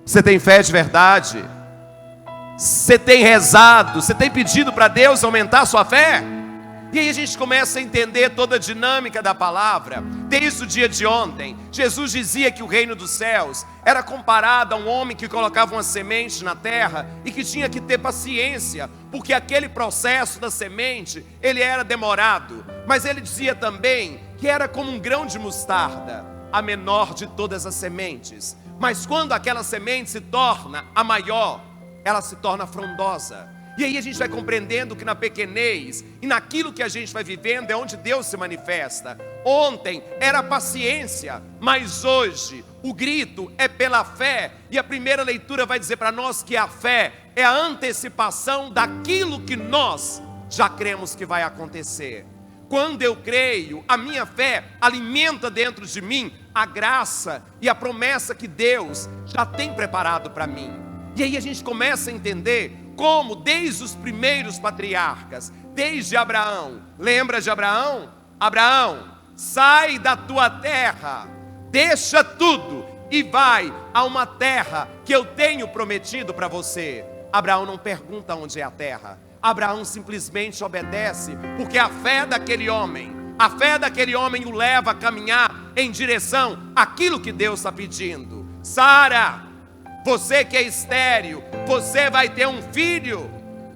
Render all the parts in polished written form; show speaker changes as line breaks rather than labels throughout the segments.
Você tem fé de verdade? Você tem rezado? Você tem pedido para Deus aumentar a sua fé? E aí a gente começa a entender toda a dinâmica da palavra. Desde o dia de ontem, Jesus dizia que o reino dos céus era comparado a um homem que colocava uma semente na terra e que tinha que ter paciência, porque aquele processo da semente, ele era demorado. Mas ele dizia também que era como um grão de mostarda, a menor de todas as sementes. Mas quando aquela semente se torna a maior, ela se torna frondosa. E aí a gente vai compreendendo que na pequenez e naquilo que a gente vai vivendo é onde Deus se manifesta. Ontem era paciência, mas hoje o grito é pela fé. E a primeira leitura vai dizer para nós que a fé é a antecipação daquilo que nós já cremos que vai acontecer. Quando eu creio, a minha fé alimenta dentro de mim a graça e a promessa que Deus já tem preparado para mim. E aí a gente começa a entender como desde os primeiros patriarcas, desde Abraão, lembra de Abraão? Abraão, sai da tua terra, deixa tudo e vai a uma terra que eu tenho prometido para você. Abraão não pergunta onde é a terra, Abraão simplesmente obedece, porque a fé daquele homem o leva a caminhar em direção àquilo que Deus está pedindo. Sara, você que é estéril, você vai ter um filho.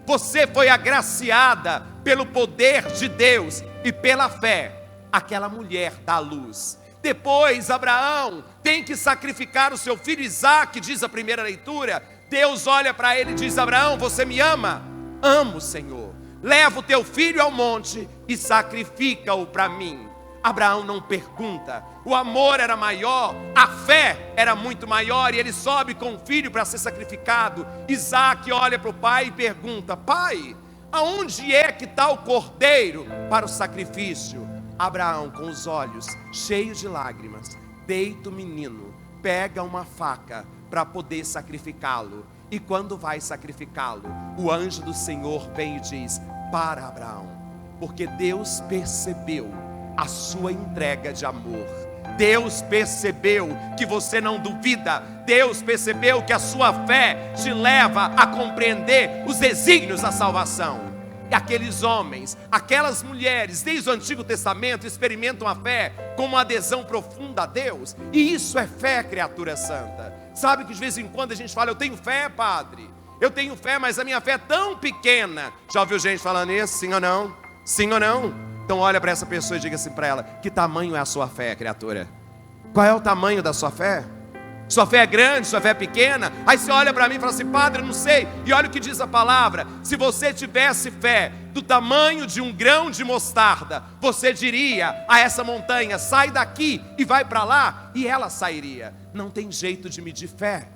Você foi agraciada pelo poder de Deus e pela fé. Aquela mulher dá luz. Depois Abraão tem que sacrificar o seu filho Isaque, diz a primeira leitura. Deus olha para ele e diz: Abraão, você me ama? Amo, Senhor. Leva o teu filho ao monte e sacrifica-o para mim. Abraão não pergunta, o amor era maior, a fé era muito maior, e ele sobe com o filho para ser sacrificado. Isaque olha para o pai e pergunta: pai, aonde é que está o cordeiro para o sacrifício? Abraão, com os olhos cheios de lágrimas, deita o menino, pega uma faca para poder sacrificá-lo, e quando vai sacrificá-lo, o anjo do Senhor vem e diz: para, Abraão, porque Deus percebeu a sua entrega de amor. Deus percebeu que você não duvida. Deus percebeu que a sua fé te leva a compreender os desígnios da salvação. E aqueles homens, aquelas mulheres, desde o Antigo Testamento, experimentam a fé como uma adesão profunda a Deus. E isso é fé, criatura santa. Sabe que de vez em quando a gente fala: eu tenho fé, padre, eu tenho fé, mas a minha fé é tão pequena. Já ouviu gente falando isso? Sim ou não? Sim ou não? Então olha para essa pessoa e diga assim para ela: que tamanho é a sua fé, criatura? Qual é o tamanho da sua fé? Sua fé é grande, sua fé é pequena? Aí você olha para mim e fala assim: padre, eu não sei. E olha o que diz a palavra: se você tivesse fé do tamanho de um grão de mostarda, você diria a essa montanha: sai daqui e vai para lá, e ela sairia. Não tem jeito de medir fé.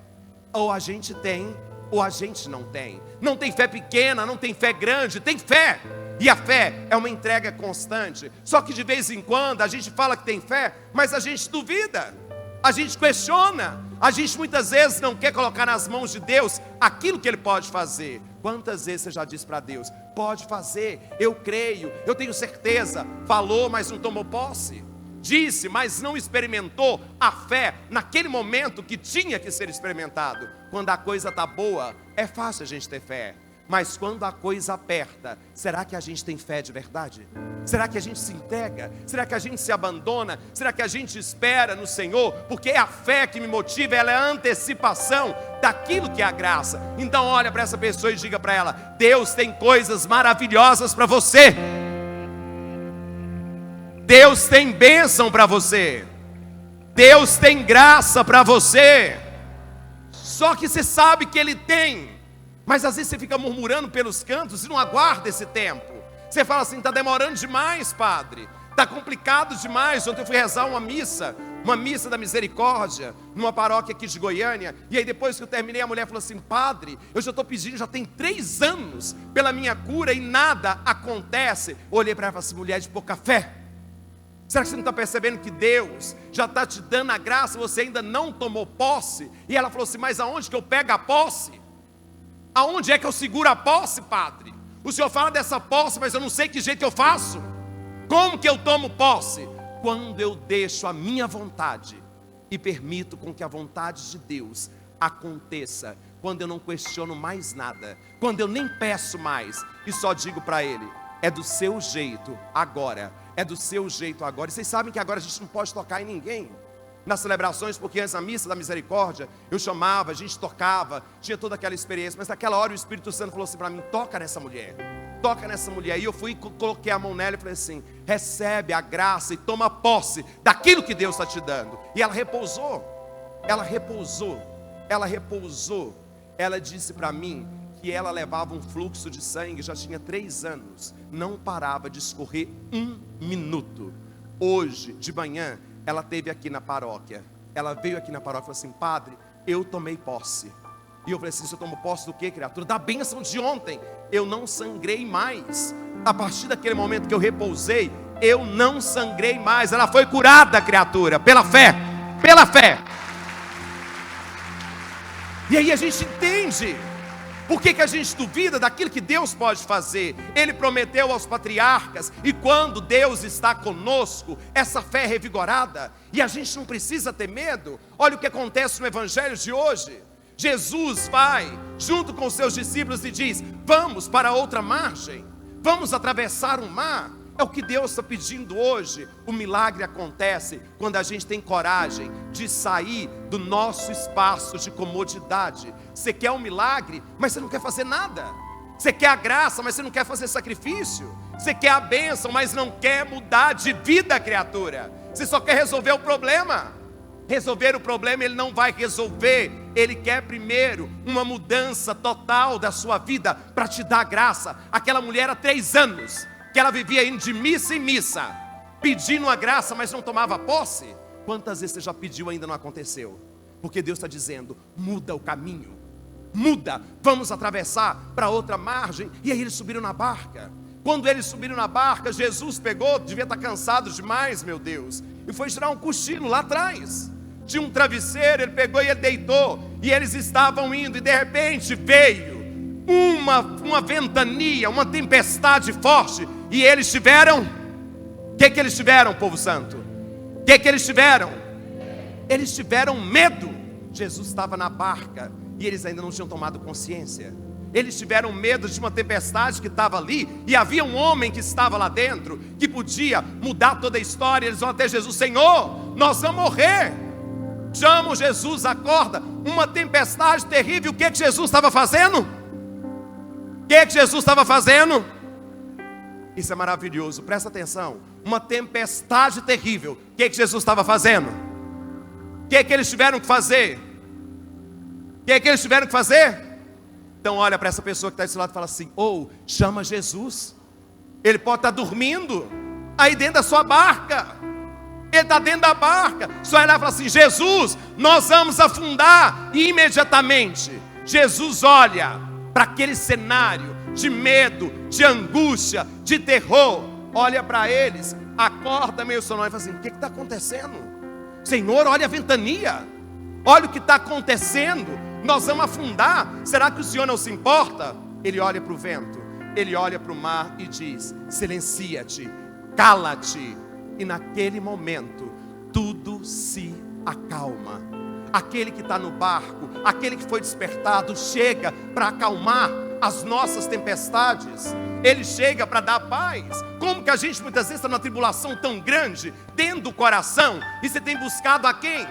Ou a gente tem, ou a gente não tem. Não tem fé pequena, não tem fé grande, tem fé. E a fé é uma entrega constante. Só que de vez em quando a gente fala que tem fé, mas a gente duvida, a gente questiona, a gente muitas vezes não quer colocar nas mãos de Deus aquilo que Ele pode fazer. Quantas vezes você já disse para Deus: pode fazer, eu creio, eu tenho certeza. Falou, mas não tomou posse. Disse, mas não experimentou a fé naquele momento que tinha que ser experimentado. Quando a coisa está boa, é fácil a gente ter fé. Mas quando a coisa aperta, será que a gente tem fé de verdade? Será que a gente se entrega? Será que a gente se abandona? Será que a gente espera no Senhor? Porque é a fé que me motiva, ela é a antecipação daquilo que é a graça. Então olha para essa pessoa e diga para ela: Deus tem coisas maravilhosas para você. Deus tem bênção para você. Deus tem graça para você. Só que você sabe que Ele tem, mas às vezes você fica murmurando pelos cantos e não aguarda esse tempo. Você fala assim: está demorando demais, padre, está complicado demais. Ontem eu fui rezar uma missa da misericórdia, numa paróquia aqui de Goiânia. E aí depois que eu terminei, a mulher falou assim: padre, eu já estou pedindo, já tem 3 anos pela minha cura e nada acontece. Eu olhei para ela e falei assim: mulher de pouca fé, será que você não está percebendo que Deus já está te dando a graça, você ainda não tomou posse? E ela falou assim: mas aonde que eu pego a posse? Aonde é que eu seguro a posse, padre? O senhor fala dessa posse, mas eu não sei que jeito eu faço. Como que eu tomo posse? Quando eu deixo a minha vontade e permito com que a vontade de Deus aconteça quando eu não questiono mais nada, quando eu nem peço mais e só digo para Ele: é do seu jeito agora, é do seu jeito agora. E vocês sabem que agora a gente não pode tocar em ninguém nas celebrações, porque antes na missa da misericórdia eu chamava, a gente tocava, tinha toda aquela experiência, mas naquela hora o Espírito Santo falou assim para mim: toca nessa mulher, toca nessa mulher. E eu fui e coloquei a mão nela e falei assim: recebe a graça e toma posse daquilo que Deus está te dando. E ela repousou, ela repousou, ela repousou. Ela disse para mim que ela levava um fluxo de sangue, já tinha 3 anos, não parava de escorrer 1 minuto. Hoje de manhã ela esteve aqui na paróquia, ela veio aqui na paróquia e falou assim: padre, eu tomei posse. E eu falei assim: você tomou posse do que, criatura? Da bênção de ontem. Eu não sangrei mais. A partir daquele momento que eu repousei, eu não sangrei mais. Ela foi curada, criatura, pela fé, pela fé. E aí a gente entende por que a gente duvida daquilo que Deus pode fazer. Ele prometeu aos patriarcas, e quando Deus está conosco, essa fé é revigorada, e a gente não precisa ter medo. Olha o que acontece no evangelho de hoje. Jesus vai junto com os seus discípulos e diz: vamos para outra margem, vamos atravessar um mar. É o que Deus está pedindo hoje. O milagre acontece quando a gente tem coragem de sair do nosso espaço de comodidade. Você quer um milagre, mas você não quer fazer nada. Você quer a graça, mas você não quer fazer sacrifício. Você quer a bênção, mas não quer mudar de vida, criatura. Você só quer resolver o problema. Resolver o problema Ele não vai resolver. Ele quer primeiro uma mudança total da sua vida para te dar graça. Aquela mulher há 3 anos que ela vivia indo de missa em missa, pedindo a graça, mas não tomava posse. Quantas vezes você já pediu e ainda não aconteceu? Porque Deus está dizendo: muda o caminho, muda, vamos atravessar para outra margem. E aí eles subiram na barca. Quando eles subiram na barca, Jesus pegou, devia estar cansado demais, meu Deus, e foi tirar um cochilo lá atrás. Tinha um travesseiro, ele pegou e ele deitou. E eles estavam indo, e de repente veio uma ventania, uma tempestade forte. E eles tiveram, o que eles tiveram, povo santo? O que eles tiveram? Eles tiveram medo. Jesus estava na barca e eles ainda não tinham tomado consciência. Eles tiveram medo de uma tempestade que estava ali, e havia um homem que estava lá dentro, que podia mudar toda a história. Eles vão até Jesus: Senhor, nós vamos morrer. Chamam Jesus, acorda, uma tempestade terrível. O que Jesus estava fazendo? O que Jesus estava fazendo? Isso é maravilhoso, presta atenção. Uma tempestade terrível. O que Jesus estava fazendo? O que eles tiveram que fazer? O que eles tiveram que fazer? Então olha para essa pessoa que está desse lado e fala assim: chama Jesus. Ele pode estar dormindo aí dentro da sua barca. Ele está dentro da barca. Só olhar e falar assim: Jesus, nós vamos afundar. E imediatamente Jesus olha para aquele cenário de medo, de angústia, de terror, olha para eles, acorda meio sonoro e fala assim: o que está acontecendo? Senhor, olha a ventania, olha o que está acontecendo, nós vamos afundar, será que o Senhor não se importa? Ele olha para o vento, ele olha para o mar e diz: silencia-te, cala-te. E naquele momento tudo se acalma. Aquele que está no barco, aquele que foi despertado, chega para acalmar as nossas tempestades. Ele chega para dar paz. Como que a gente muitas vezes está numa tribulação tão grande dentro do coração, e você tem buscado a quem?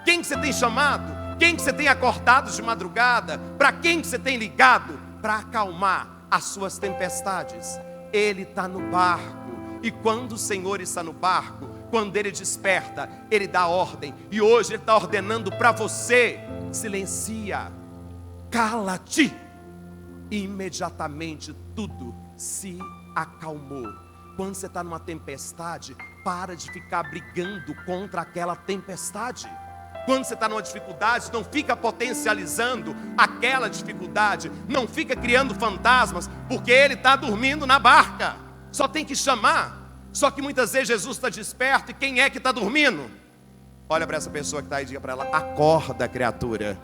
Quem que você tem chamado? Quem que você tem acordado de madrugada? Para quem que você tem ligado para acalmar as suas tempestades? Ele está no barco. E quando o Senhor está no barco, quando Ele desperta, Ele dá ordem. E hoje Ele está ordenando para você: silencia, cala-te. E imediatamente tudo se acalmou. Quando você está numa tempestade, para de ficar brigando contra aquela tempestade. Quando você está numa dificuldade, não fica potencializando aquela dificuldade, não fica criando fantasmas, porque Ele está dormindo na barca. Só tem que chamar. Só que muitas vezes Jesus está desperto, e quem é que está dormindo? Olha para essa pessoa que está aí e diga para ela: acorda, criatura.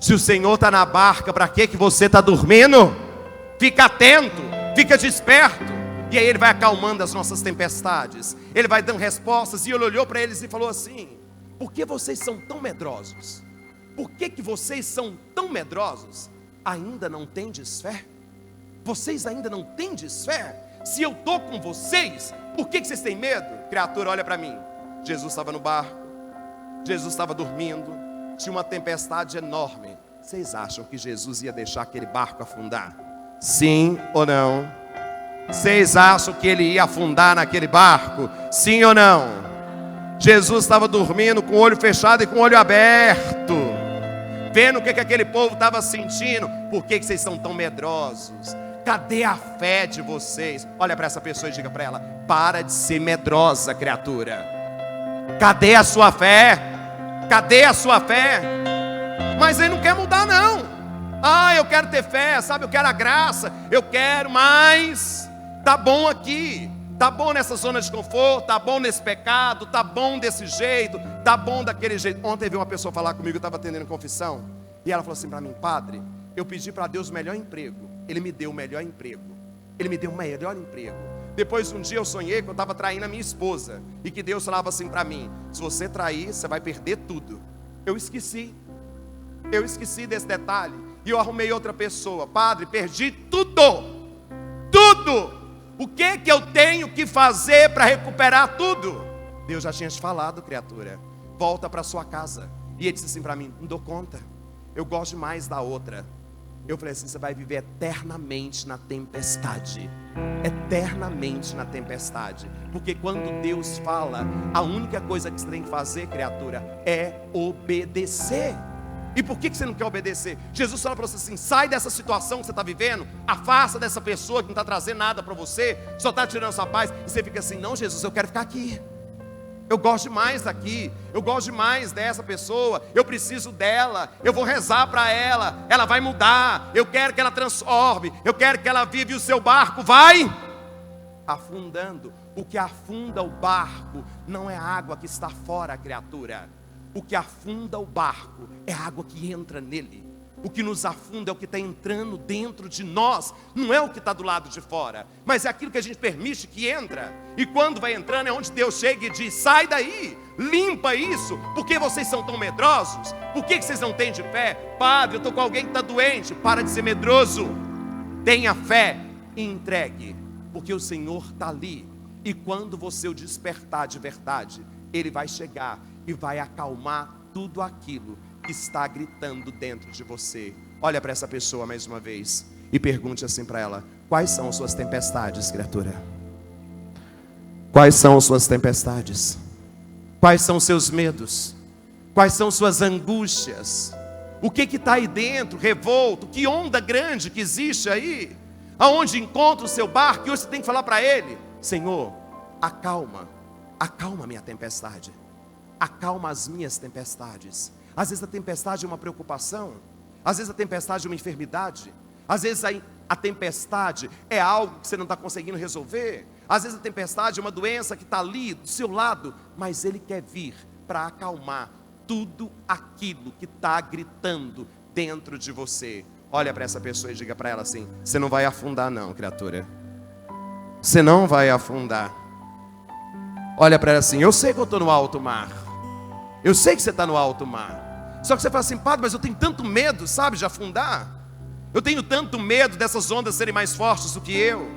Se o Senhor está na barca, para que você está dormindo? Fica atento, fica desperto. E aí Ele vai acalmando as nossas tempestades, Ele vai dando respostas. E Ele olhou para eles e falou assim: por que vocês são tão medrosos? Por que vocês são tão medrosos? Ainda não tendes fé? Vocês ainda não tendes fé? Se eu estou com vocês, por que vocês têm medo? Criatura, olha para mim. Jesus estava no barco, Jesus estava dormindo, tinha uma tempestade enorme. Vocês acham que Jesus ia deixar aquele barco afundar? Sim ou não? Vocês acham que ele ia afundar naquele barco? Sim ou não? Jesus estava dormindo com o olho fechado e com o olho aberto, vendo o que aquele povo estava sentindo. Por que vocês são tão medrosos? Cadê a fé de vocês? Olha para essa pessoa e diga para ela: para de ser medrosa, criatura. Cadê a sua fé? Cadê a sua fé? Mas ele não quer mudar não. Eu quero ter fé, sabe? Eu quero a graça, eu quero mais. Tá bom aqui, tá bom nessa zona de conforto, tá bom nesse pecado, tá bom desse jeito, tá bom daquele jeito. Ontem veio uma pessoa falar comigo, eu estava atendendo confissão, e ela falou assim para mim: padre, eu pedi para Deus o melhor emprego, Ele me deu o melhor emprego, Ele me deu o melhor emprego. Depois um dia eu sonhei que eu estava traindo a minha esposa, e que Deus falava assim para mim: se você trair, você vai perder tudo. Eu esqueci desse detalhe, e eu arrumei outra pessoa: padre, perdi tudo, tudo. O que eu tenho que fazer para recuperar tudo? Deus já tinha te falado, criatura, volta para sua casa. E ele disse assim para mim: não dou conta, eu gosto mais da outra. Eu falei assim: você vai viver eternamente na tempestade. Eternamente na tempestade. Porque quando Deus fala, a única coisa que você tem que fazer, criatura, é obedecer. E por que você não quer obedecer? Jesus fala para você assim: sai dessa situação que você está vivendo, afasta dessa pessoa que não está trazendo nada para você, só está tirando sua paz. E você fica assim: não, Jesus, eu quero ficar aqui, eu gosto demais daqui, eu gosto demais dessa pessoa, eu preciso dela, eu vou rezar para ela, ela vai mudar, eu quero que ela transforme, eu quero que ela vive, o seu barco vai afundando. O que afunda o barco não é a água que está fora, criatura. O que afunda o barco é a água que entra nele. O que nos afunda é o que está entrando dentro de nós. Não é o que está do lado de fora, mas é aquilo que a gente permite que entra. E quando vai entrando é onde Deus chega e diz: sai daí, limpa isso. Por que vocês são tão medrosos? Por que vocês não têm de fé? Padre, eu estou com alguém que está doente. Para de ser medroso, tenha fé e entregue, porque o Senhor está ali. E quando você o despertar de verdade, Ele vai chegar e vai acalmar tudo aquilo que está gritando dentro de você. Olha para essa pessoa mais uma vez e pergunte assim para ela: quais são suas tempestades, criatura? Quais são suas tempestades? Quais são seus medos? Quais são suas angústias? O que está aí dentro, revolto? Que onda grande que existe aí? Aonde encontra o seu barco? E hoje você tem que falar para Ele: Senhor, acalma a minha tempestade. Acalma as minhas tempestades. Às vezes a tempestade é uma preocupação, às vezes a tempestade é uma enfermidade, às vezes a tempestade é algo que você não está conseguindo resolver, às vezes a tempestade é uma doença que está ali do seu lado, mas Ele quer vir para acalmar tudo aquilo que está gritando dentro de você. Olha para essa pessoa e diga para ela assim: você não vai afundar não, criatura. Você não vai afundar. Olha para ela assim: eu sei que eu estou no alto mar. Eu sei que você está no alto mar. Só que você fala assim: padre, mas eu tenho tanto medo, sabe, de afundar. Eu tenho tanto medo dessas ondas serem mais fortes do que eu.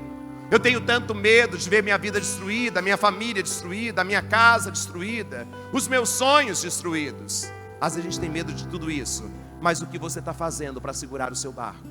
Eu tenho tanto medo de ver minha vida destruída, minha família destruída, a minha casa destruída, os meus sonhos destruídos. Às vezes a gente tem medo de tudo isso. Mas o que você está fazendo para segurar o seu barco?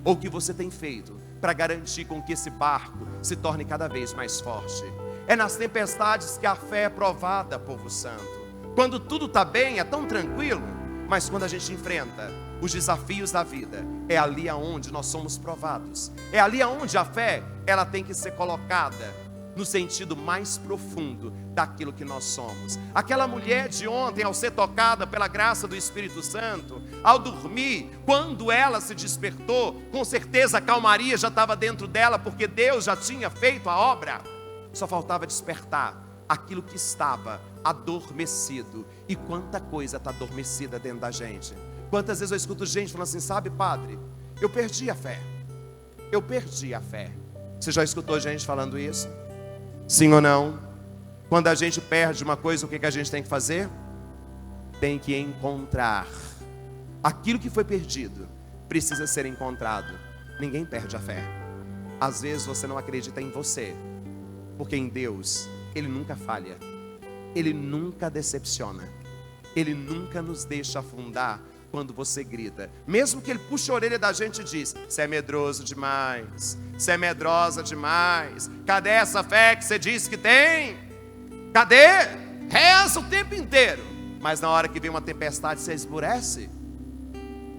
Ou o que você tem feito para garantir com que esse barco se torne cada vez mais forte? É nas tempestades que a fé é provada, povo santo. Quando tudo está bem, é tão tranquilo. Mas quando a gente enfrenta os desafios da vida, é ali aonde nós somos provados. É ali aonde a fé, ela tem que ser colocada no sentido mais profundo daquilo que nós somos. Aquela mulher de ontem, ao ser tocada pela graça do Espírito Santo, ao dormir, quando ela se despertou, com certeza a calmaria já estava dentro dela, porque Deus já tinha feito a obra. Só faltava despertar aquilo que estava adormecido. E quanta coisa está adormecida dentro da gente. Quantas vezes eu escuto gente falando assim: sabe, padre, eu perdi a fé. Eu perdi a fé. Você já escutou gente falando isso? Sim ou não? Quando a gente perde uma coisa, o que a gente tem que fazer? Tem que encontrar. Aquilo que foi perdido precisa ser encontrado. Ninguém perde a fé. Às vezes você não acredita em você, porque em Deus Ele nunca falha, Ele nunca decepciona, Ele nunca nos deixa afundar quando você grita. Mesmo que Ele puxe a orelha da gente e diz: você é medroso demais, você é medrosa demais, cadê essa fé que você disse que tem? Cadê? Reza o tempo inteiro, mas na hora que vem uma tempestade você esmurece.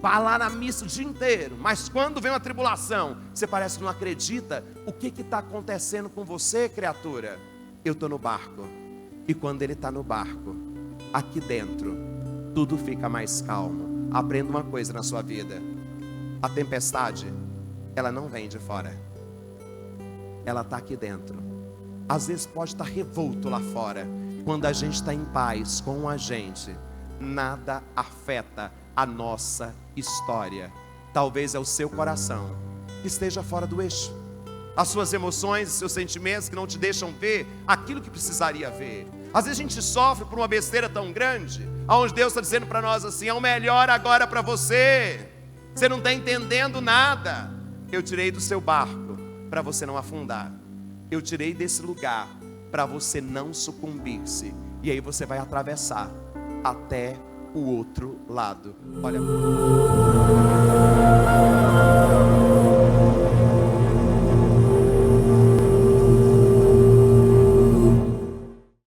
Vai lá na missa o dia inteiro, mas quando vem uma tribulação, você parece que não acredita. O que está acontecendo com você, criatura? Eu estou no barco, e quando Ele está no barco, aqui dentro, tudo fica mais calmo. Aprenda uma coisa na sua vida: a tempestade, ela não vem de fora, ela está aqui dentro. Às vezes pode estar revolto lá fora. Quando a gente está em paz com a gente, nada afeta a nossa história. Talvez é o seu coração que esteja fora do eixo, as suas emoções, seus sentimentos que não te deixam ver aquilo que precisaria ver. Às vezes a gente sofre por uma besteira tão grande, onde Deus está dizendo para nós assim: é o melhor agora para você, você não está entendendo nada. Eu tirei do seu barco para você não afundar, eu tirei desse lugar para você não sucumbir-se, e aí você vai atravessar até o outro lado. Olha.